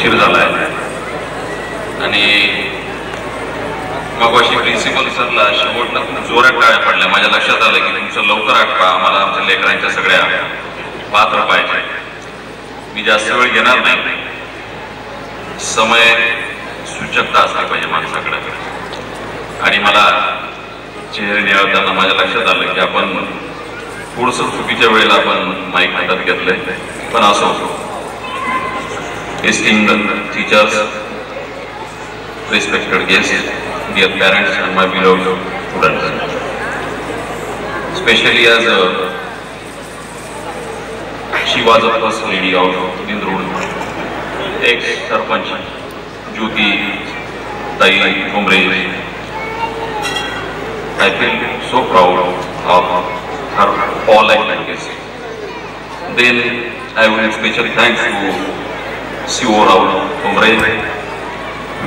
उशीर झालाय आणि मगाशी प्रिन्सिपल सरला शेवटला खूप जोरात टाळ्या पडल्या. माझ्या लक्षात आलं की तुमचं लवकर आठवा, आम्हाला आमच्या लेकरांच्या सगळ्या पात्र पाहिजे. मी जास्त वेळ घेणार नाही. समय सूचकता असली पाहिजे माणसाकडे. आणि मला चेहरे निवडताना माझ्या लक्षात आलं की आपण थोडंसं चुकीच्या वेळेला आपण माईक हातात घेतलंय. पण असो, esteemed teachers, respected guests, dear parents and my beloved students, especially as she was the first lady of Dindrud, ex-sarpanch Jyoti Tai Kumre, I feel so proud of her all activities. Then I will give special thanks to CO Rahul Kumre,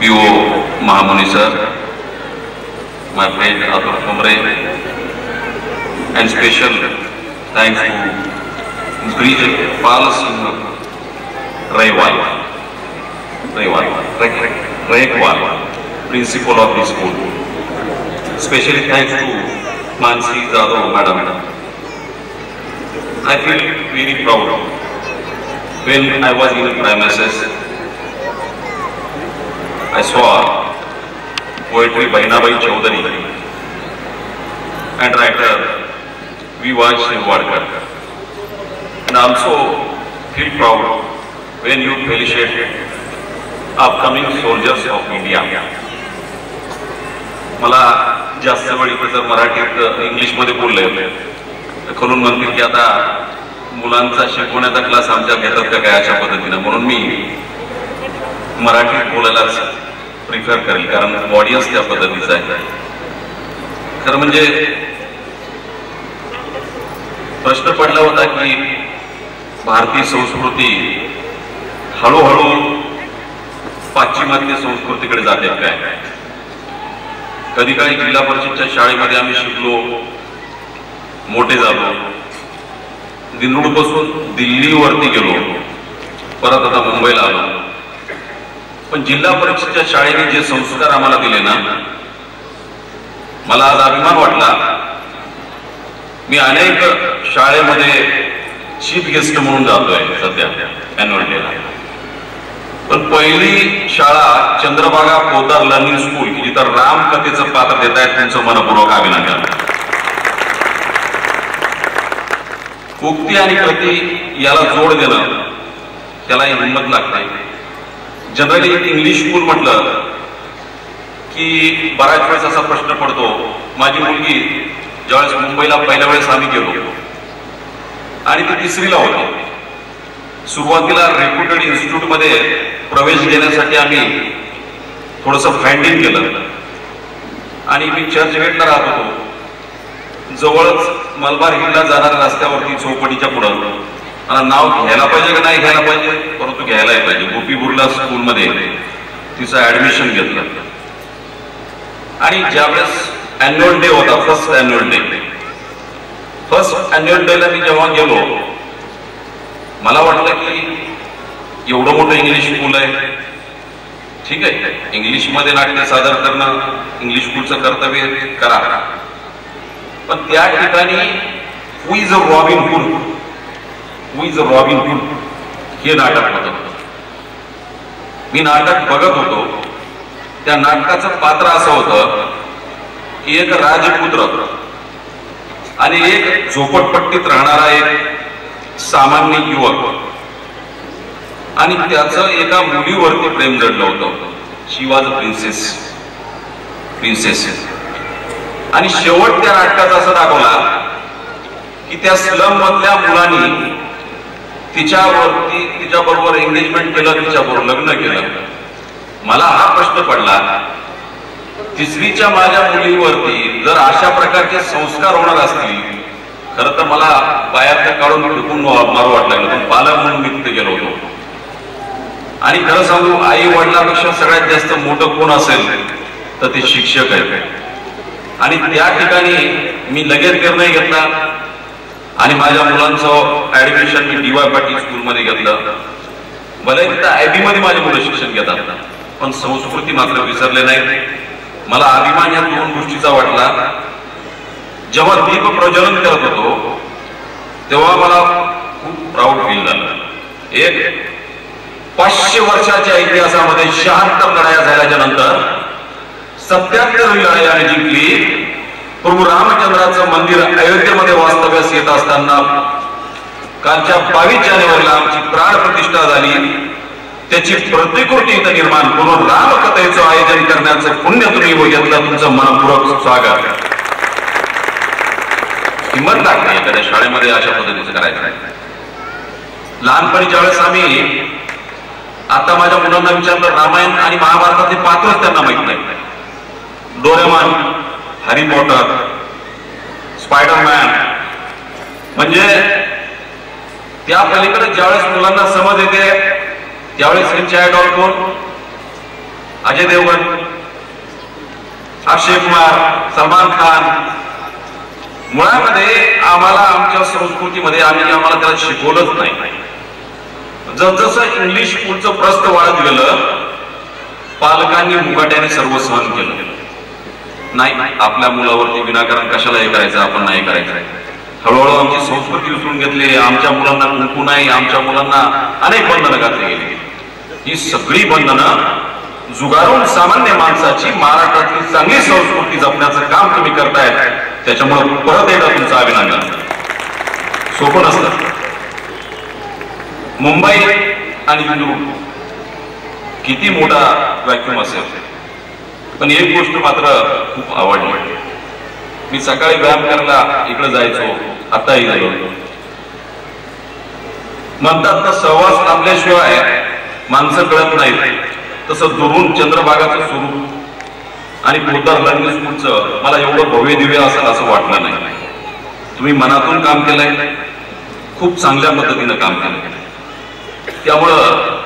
BO Mahamuni sir, my friend Atul Kumre, and special thanks to Brijpal Singh Raiwal, principal of the school. Specially thanks to Mansi Jadhav madam. I feel very proud when I was in the premises. I saw poetry Bahinabai Chaudhary and writer V.Y. Shirwadkar, and also feel proud when you felicitate upcoming soldiers of India. मला जास्त वेळ इथे जर मराठीत इंग्लिशमध्ये बोलले खोलून म्हणतील की आता मुलांचा शिकवण्याचा क्लास आमच्या घेतात का काय अशा पद्धतीनं. म्हणून मी मराठीत बोलायलाच प्रिफर करेल, कारण ऑडियन्स त्या पद्धतीचा आहे. खरं म्हणजे प्रश्न पडला होता की भारतीय संस्कृती हळूहळू पाश्चिमात्य संस्कृतीकडे जाते काय. कधी काळी जिल्हा परिषदच्या शाळेमध्ये आम्ही शिकलो, मोठे झालो, दिंडोड पासून दिल्लीवरती गेलो, परत आता मुंबईला आलो. पण जिल्हा परिषदच्या शाळेने जे संस्कार आम्हाला दिले ना, मला आज अभिमान वाटला. मी अनेक शाळेमध्ये चीफ गेस्ट म्हणून जातोय सध्या अॅन्युअल डेला. पण पहिली शाळा चंद्रभागा पोदार लर्निंग स्कूल की जिथं रामकथेचं पात्र देत आहेत, त्यांचं मनपूर्वक अभिनंदन. उक्ती आणि कृती याला जोड देणं, त्याला हिंमत लागते. जनरली इंग्लिश स्कूल म्हटलं की बऱ्याच वेळेस असा प्रश्न पडतो. माझी मुलगी ज्यावेळेस मुंबईला पहिल्या वेळेस आम्ही गेलो आणि ती 3रीला होती. सुरुवातीला रेप्युटेड इन्स्टिट्यूट मध्ये प्रवेश घेण्यासाठी आम्ही थोडंसं फाइंडिंग केलं आणि मी चर्चगेटला राहत होतो. जवळच मलबार हिलला जाणाऱ्या रस्त्यावरती चौपटीच्या पुढं मला नाव घ्यायला पाहिजे का नाही घ्यायला पाहिजे, परंतु घ्यायला पाहिजे. गोपी बुर्ला स्कूलमध्ये तिचं ऍडमिशन घेतलं आणि ज्यावेळेस अॅन्युअल डे होता, फर्स्ट अॅन्युअल डेला मी जेव्हा गेलो, मला वाटलं की एवढं मोठं इंग्लिश स्कूल आहे, ठीक आहे, इंग्लिशमध्ये नाट्य सादर करणं इंग्लिश स्कूलचं कर्तव्य करा. पण त्या ठिकाणी who is a robin hood हे नाटक होतं. मी नाटक बघत होतो. त्या नाटकाचं पात्र असं होतं की एक राजपुत्र आणि एक झोपडपट्टीत राहणारा एक सामान्य युवक, आणि त्याचं एका मुलीवरती प्रेम जडलं होतं. शी वॉज अ प्रिन्सेस. आणि शेवट त्या नाटकाचा असं दाखवला की त्या स्लम मधल्या मुलांनी तिच्याबरोबर एंगेजमेंट केलं, तिच्याबरोबर लग्न केलं. मला हा प्रश्न पडला, 3रीच्या माझ्या मुलीवरती जर अशा प्रकारचे संस्कार होणार असतील, खरं तर मला बाहेर काढून फेकून मारू वाटलं. पण पालक म्हणून मी तिथे गेलो होतो. आणि खरं सांगू, आई वडिलांपेक्षा सगळ्यात जास्त मोठं कोण असेल तर ते शिक्षक आहेत. आणि त्या ठिकाणी मी लगेच निर्णय घेतला आणि माझ्या मुलांचं ऍडमिशन मी DY पाटील स्कूलमध्ये घेतलं. भले तिथं IB मध्ये माझी मुलं शिक्षण घेतात, पण संस्कृती मात्र विसरले नाही. मला अभिमान या दोन गोष्टीचा वाटला. जेव्हा दीप प्रज्वलन करत होतो तेव्हा मला खूप प्राऊड फील झालं. एक 500 वर्षाच्या इतिहासामध्ये 76 लढाया झाल्याच्या नंतर 77 लढाई जिंकली. प्रभू रामचंद्राचं मंदिर अयोध्येमध्ये वास्तव्यास येत असताना कालच्या 22 जानेवारीला आमची प्राण प्रतिष्ठा झाली. त्याची प्रतिकृती इथं निर्माण करून रामकथेचं आयोजन करण्याचं पुण्य तुम्ही घेतलं. तुमचं मनपूर्वक स्वागत. हिंमत लागते एखाद्या शाळेमध्ये अशा पद्धतीचं करायचं. लहानपणी ज्यावेळेस आम्ही, आता माझ्या मुलांना विचारलं, रामायण आणि महाभारतातले पात्रच त्यांना माहित नाही. डोरेमॉन, हॅरी पॉटर, स्पायडरमॅन, म्हणजे त्या पलीकडे ज्यावेळेस मुलांना समज येते त्यावेळेस त्यांचे आयडॉल कोण? अजय देवगण, अक्षय कुमार, सलमान खान. मुळामध्ये आम्हाला आमच्या संस्कृतीमध्ये आम्हाला त्याला शिकवलंच नाही. जसजसं इंग्लिश स्कूलचं प्रस्थ वाढत गेलं, पालकांनी मुकाट्याने सर्व सहन केलं. नाही, आपल्या मुलावरती विनाकारण कशाला हे करायचं, आपण नाही करायचं. हळूहळू आमची संस्कृती विसरून घेतली. आमच्या मुलांना कुंकू नाही, आमच्या मुलांना अनेक बंधनं घातली गेली. ही सगळी बंधनं जुगारून सामान्य माणसाची महाराष्ट्रातली चांगली संस्कृती जपण्याचं काम तुम्ही करताय. त्याच्यामुळे परत एकदा तुमचं अभिनंदन. सोपं नसतं. मुंबई आणि हिंदू किती मोठा व्हॅक्युम असेल, पण एक गोष्ट मात्र खूप आवडली. मी सकाळी व्यायाम करायला इकडे जायचो, आताही गेलो. म्हणतात ना, सहवास लाभल्याशिवाय माणसं कळत नाहीत. तसं दुरून चंद्रभागाचं स्वरूप आणि पोदार लंडन स्कूलचं मला एवढं भव्य दिव्य असेल असं वाटलं नाही. तुम्ही मनातून काम केलंय, खूप चांगल्या पद्धतीनं काम केलंय. त्यामुळं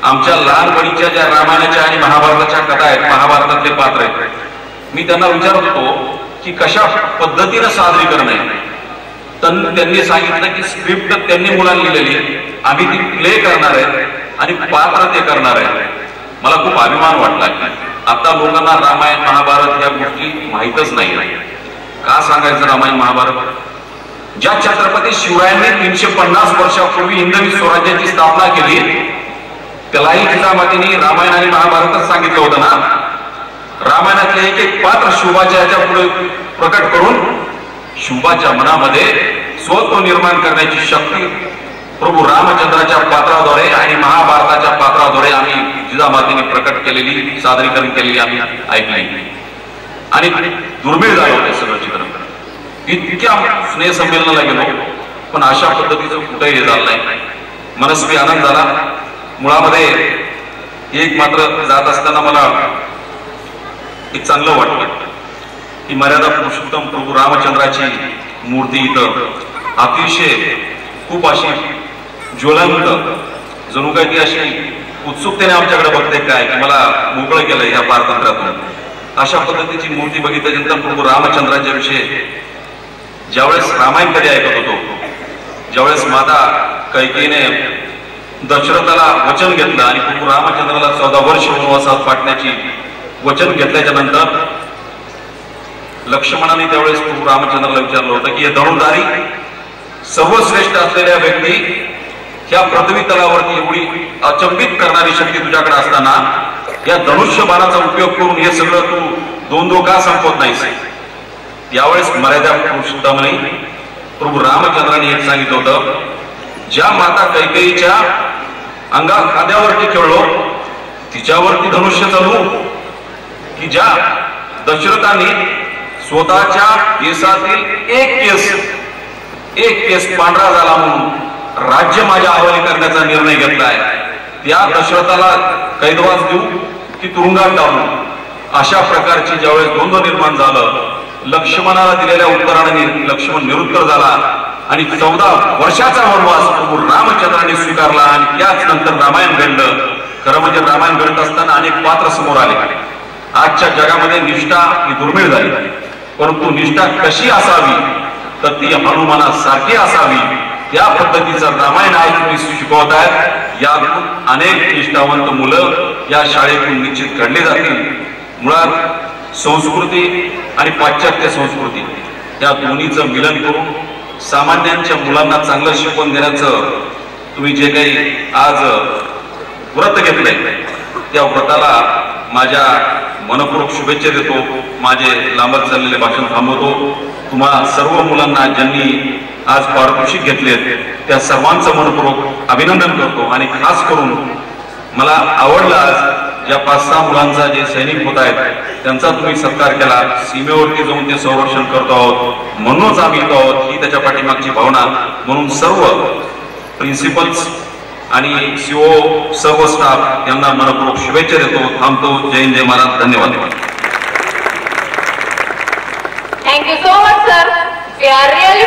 आमच्या लहानपणीच्या ज्या रामायणाच्या आणि महाभारताच्या कथा आहेत, महाभारतातले पात्र आहेत, मी त्यांना विचारत होतो की कशा पद्धतीनं सादरीकरण आहे. त्यांनी सांगितलं की स्क्रिप्ट त्यांनी मुलांनी लिहिलेली, आम्ही ती प्ले करणार आहे आणि पात्र ते करणार आहे. मला खूप अभिमान वाटला. आता लोकांना रामायण महाभारत या गोष्टी माहीतच नाही. का सांगायचं रामायण महाभारत? ज्या छत्रपती शिवरायांनी 350 वर्षापूर्वी हिंदवी स्वराज्याची स्थापना केली, त्यालाही जिजामातींनी रामायण आणि महाभारतच सांगितलं होतं ना. रामायणातले एक एक पात्र शिवबाच्या याच्या पुढे प्रकट करून शिवबाच्या मनामध्ये स्वत्व निर्माण करण्याची शक्ती प्रभू रामचंद्राच्या पात्राद्वारे आणि महाभारताच्या पात्राद्वारे आम्ही जिजामातीने प्रकट केलेली, सादरीकरण केलेली आम्ही ऐकली. आणि दुर्मिळ झालं होतं सगळं चित्र. इतक्या स्नेह संमेलनाला गेलो, पण अशा पद्धतीचं कुठेही हे झालं नाही. मनस्वी आनंद झाला. मुळामध्ये एक मात्र जात असताना मला एक चांगलं वाटलं की मर्यादा पुरुषोत्तम प्रभू रामचंद्राची मूर्ती इथं अतिशय खूप अशी ज्वलंत, जणू काय ती अशी उत्सुकतेने आमच्याकडे बघते काय की मला मोकळं केलं या पारतंत्र्यातून. अशा पद्धतीची मूर्ती बघितल्यानंतर प्रभू रामचंद्राच्या विषयी ज्यावेळेस रामायण कधी ऐकत होतो, ज्यावेळेस माता कैकेयीने दशरथाला वचन घेतलं आणि प्रभू रामचंद्राला 14 वर्ष वनवासात पाठण्याची वचन घेतल्याच्या नंतर लक्ष्मणाने त्यावेळेस प्रभू रामचंद्राला विचारलं होतं की हे धनुर्धारी सर्वश्रेष्ठ असलेल्या व्यक्ती ह्या पृथ्वी तलावरती एवढी अचंबित करणारी शक्ती तुझ्याकडे असताना या धनुष्य बाणाचा उपयोग करून हे सगळं तू दोन का संपवत नाहीस. यावेळेस मर्यादा पुरुषोत्तमाने प्रभू रामचंद्राने एक सांगितलं होतं, ज्या माता कैकेयीच्या अंगा खांद्यावरती खेळलो तिच्यावरती धनुष्य चालू, की ज्या दशरथाने स्वतःच्या केसातील एक केस पांढरा झाला म्हणून राज्य माझ्या हवाली करण्याचा निर्णय घेतलाय, त्या दशरथाला कैदवास देऊ की तुरुंगात टाकू. अशा प्रकारची ज्यावेळेस द्वंद्व निर्माण झालं, लक्ष्मणाला दिलेल्या उत्तराने लक्ष्मण निरुत्तर झाला आणि 14 वर्षाचा वनवास प्रभू रामचंद्राने स्वीकारला. आणि त्याच नंतर रामायण घडलं. खरं म्हणजे रामायण घडत असताना अनेक पात्र समोर आले. आजच्या जगामध्ये निष्ठा ही दुर्मिळ झाली, परंतु निष्ठा कशी असावी तर ती हनुमानासारखी असावी. त्या पद्धतीचं रामायण आज तुम्ही शिकवत आहेत। यातून अनेक निष्ठावंत मुलं या शाळेतून निश्चित घडले जातील। मुळात संस्कृती आणि पाश्चात्य संस्कृती या दोन्हीचं मिलन करून सामान्यांच्या मुलांना चांगलं शिकवण देण्याचं तुम्ही जे काही आज व्रत घेतलंय त्या व्रताला माझ्या मनपूर्वक शुभेच्छा देतो। माझे लांबत चाललेले भाषण थांबवतो। तुम्हा सर्व मुलांना ज्यांनी आज पारितोषिक घेतलेत त्या सर्वांचं मनपूर्वक अभिनंदन करतो आणि खास करून मला आवडलं आज ज्या 5-6 मुलांचा जे सैनिक होत आहेत त्यांचा तुम्ही सत्कार केला। सीमेवरती जाऊन ते संरक्षण करतो आहोत म्हणूनच आम्ही येतो आहोत ही त्याच्या पाठीमागची भावना। म्हणून सर्व प्रिन्सिपल्स आणि सीओ सर्व स्टाफ यांना मनपूर्वक शुभेच्छा देतो। थांबतो। जय हिंद जय महाराज। धन्यवाद। Thank you so much sir. We are really